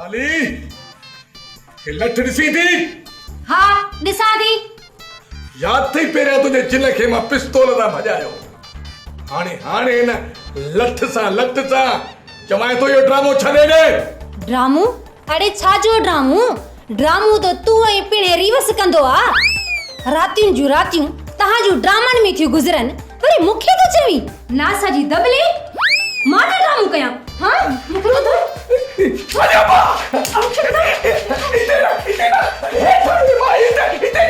लाली हे लठ ॾिसी थी? हाँ ॾिसां थी। याद थई पहिरियां तुंहिंजे जिन खे मां पिस्तौल सां भॼायो। हाणे न लठ सां चवाए तो इहो ड्रामो छॾे ॾे। ड्रामो? अरे छाजो ड्रामो? ड्रामो तो तू ऐं पिणे रिवस कंदो आ। रातियूं जूं रातियूं तहां जूं ड्रामनि में थियूं गुज़रनि, वरी मूंखे तो चवी नासा जी दबले मां न ड्रामो कयां। हाँ मूंखे ॿुधायो। अरे बा इते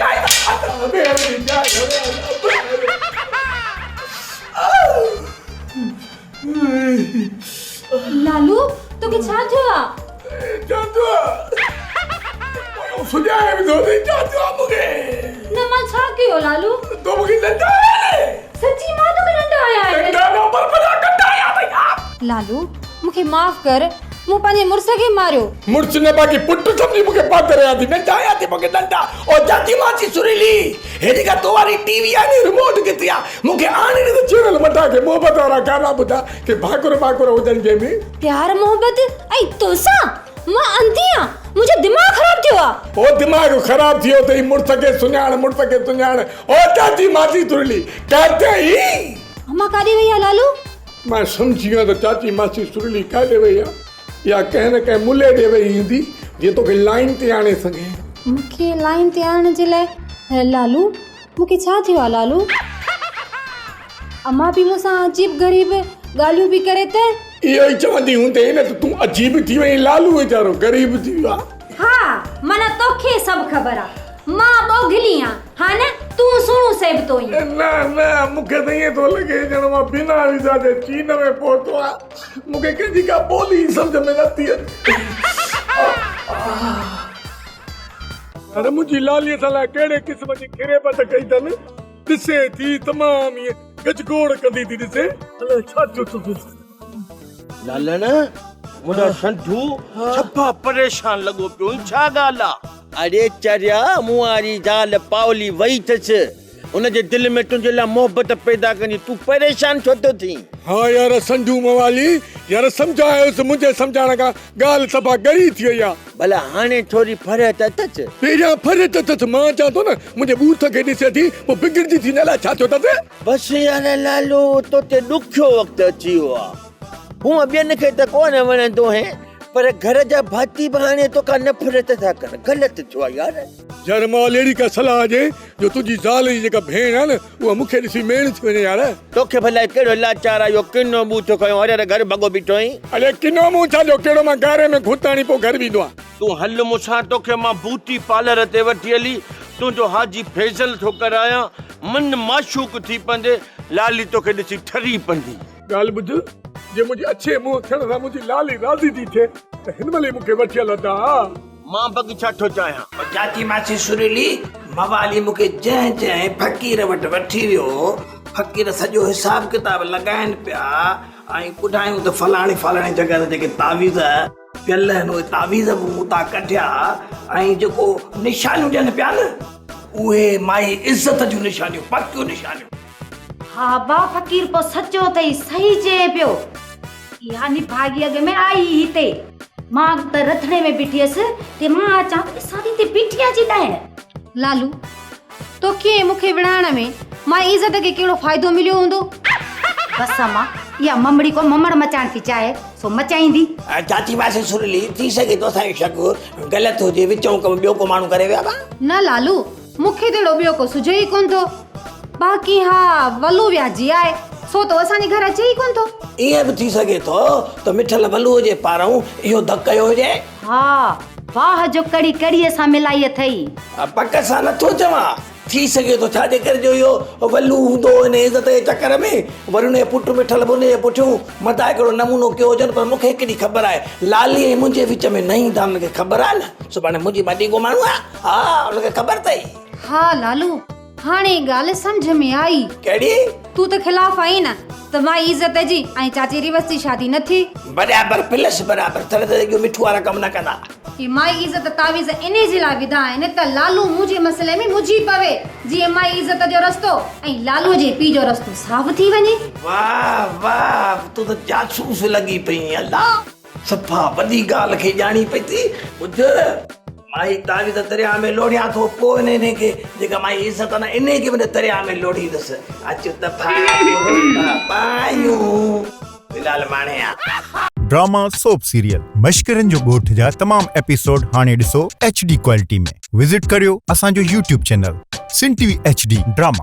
लालू तोखे छा थियो आ? सुजाए भी दो दिन जातो मुके न मां छा कयो लालू? तो मुके डंडा है। सच्ची मां तोखे डंडा आया है? डंडा न पर बड़ा डंडा आया भैया। लालू मूंखे माफ कर, मूं पंहिंजे मुड़स खे मारियो। मुड़स ने बाकी पुट समझी मुके पातर आती न जाया थी मुके डंडा और जाती माची सुरीली हेडी का तोवारी टीवी आनी रिमोट कितिया मुके आने ने चैनल मटा के मोहब्बत वाला गाना बुधा के भाकुर हो जन में प्यार मोहब्बत आई तोसा मां अंधिया मुझे दिमाग खराब थियो आ। ओ दिमाग खराब थियो तई मुड़स के सुनाण ओ जाती माची सुरीली कहते ही अम्मा कादी भैया लालू मैं समझी गया तो चाची माची सुरीली काले भैया या कहने के मुले दे वई हिंदी जे तो के लाइन ते आने सके मुखे लाइन ते आने जे लाए लालू मुखे छा थियो आ लालू? अम्मा भी मुसा अजीब गरीब गालियों भी करे ते इयो ही चवंदी हुंदे न तू अजीब थी वई लालू बेचारो गरीब थी वा। हां मना तोखे सब खबर आ मां बोगली आ हां न तू सुणो सेब तो ही ना मुखे तो ये तो लगे जण मां बिना वीजा जे चीन में पहुतो आ मुखे केजी का बोली समझ में नथी अरे मुजी लाली साला केड़े किस्म जी खिरे पट कई तन दिसे थी तमाम ये गजगोड़ कंदी थी दिसे अले छा जो लालन मुदा संधू छप्पा परेशान लगो पियो छा गाला? अरे चरिया मुआरी जाल पावली वही थस उन जे दिल में तुझे ला मोहब्बत पैदा करनी तू परेशान छो तो थी? हाँ यार संधू मवाली यार समझायो मुझे समझाने का गाल सभा गरी थी या भला हाने थोड़ी फरत अथच पेरिया फरत अथच मां चा तो ना मुझे बूथ के दिसे थी वो बिगड़ती थी नला छा थियो तते बस यार लालो तो ते दुखियो वक्त अची हुआ हूं अबियन के त कोन वणंदो है पर घर जा भाती बहाने तो का नफरत था कर गलत छो यार यार मां लेडी का सलाह जे जो तुजी जाल जी जेका भेण है न वो मुखे दिसी मेण थी वने यार तोखे भला केड़ो लाचारा यो किनो बूथो कयो अरे घर भगो बीठो ही अरे किनो मु छा जो केड़ो मां गारे में घुताणी पो घर बींदो तू हल मुसा तोखे मां बूटी पार्लर ते वठी हली तू जो हाजी फैजल थो कराया मन माशूक थी पंदे लाली तोखे दिसी ठरी पंदी गाल बुझ जे मुझे अच्छे मुंह थियण सां मुझी लाली राज़ी थी थे त हिन महिल मुखे वठी हलंदा मां बगीचा ठो चाहियां जाती मासी सुरीली मवाली मुके जय फकीर वट वठी वियो फकीर सॼो हिसाब किताब लगाइन पिया ऐं ॿुधायूं त फलाणी जगह ते जेके तावीज़ पियल आहिनि उहे तावीज़ बि मूं तां कढिया ऐं जेको निशानियूं ॾियनि पिया न उहे माई इज़त जूं निशानियूं पकियूं निशानियूं। हा बा फकीर पो सच्चो थई सही चए पियो यानी भागी अगे में आई हिते मां त रथणे में बीठी हुअसि ते मां अचां सादी ते पीठिया जी ॾाइण लालू तो के मुखे विड़ाइण में मां इज़त के केड़ो फ़ाइदो मिलियो हूंदो? बस मां या ममड़ी को ममड़ मचाइण थी चाहे सो मचाईंदी। चाची मासी सुरीली थी सके तो असांजो शक ग़लत हुजे विचों कम ॿियो को माण्हू करे विया बा न लालू मुखे तेड़ो ॿियो को सुझे ई कोन थो बाकी हा वलू व्याजी आहे सो तो असांजे घर अचे ई कोन थो ईअं बि थी सघे थो त मिठल वलूअ जे पारां इहो धक कयो हुजे हा वाह जो कड़ी कड़ीअ सां मिलाई अथई पक सां नथो चवां थी सघे थो छाजे करे जो इहो वलू हूंदो इन इज़त जे चकर में वरी उन पुट मिठल उन जे पुठियूं मथां हिकिड़ो नमूनो कयो हुजनि पर मूंखे हिकिड़ी ख़बर आहे लाली ऐं मुंहिंजे विच में नई दाम खे ख़बर आहे न सुभाणे मुंहिंजी माटी को माण्हू आहे हा उनखे ख़बर अथई। हा लालू हाणे ॻाल्हि सम्झ में आई कहिड़ी तू त खिलाफ़ आई न त मां इज़त जी ऐं चाची रिवस जी शादी न थी बराबर प्लस बराबर तॾहिं त इहो मिठू वारा कम न कंदा कि मां इज़त तावीज़ इने जे लाइ विधा आहिनि त लालू मुंहिंजे मसइले में मुझी पवे जीअं मां इज़त जो रस्तो ऐं लालू जे पीउ जो रस्तो साफ़ थी वञे। वाह वाह तू त जासूस लगी पई अल्लाह सफ़ा वॾी ॻाल्हि खे ॼाणी पई थी ॿुध माई तावीज़ दरिया में लोढ़िया थो पोइ इन्हे खे जेका माई इज़त न इन्हे खे बि दरिया में लोढ़ींदसि अच त पायूं बिलाल माणिया ड्रामा सोप सीरियल मश्करनि जो ॻोठ जा तमाम एपिसोड हाणे ॾिसो HD क्वालिटी में विजिट करियो असांजो YouTube चैनल सिन TV HD ड्रामा।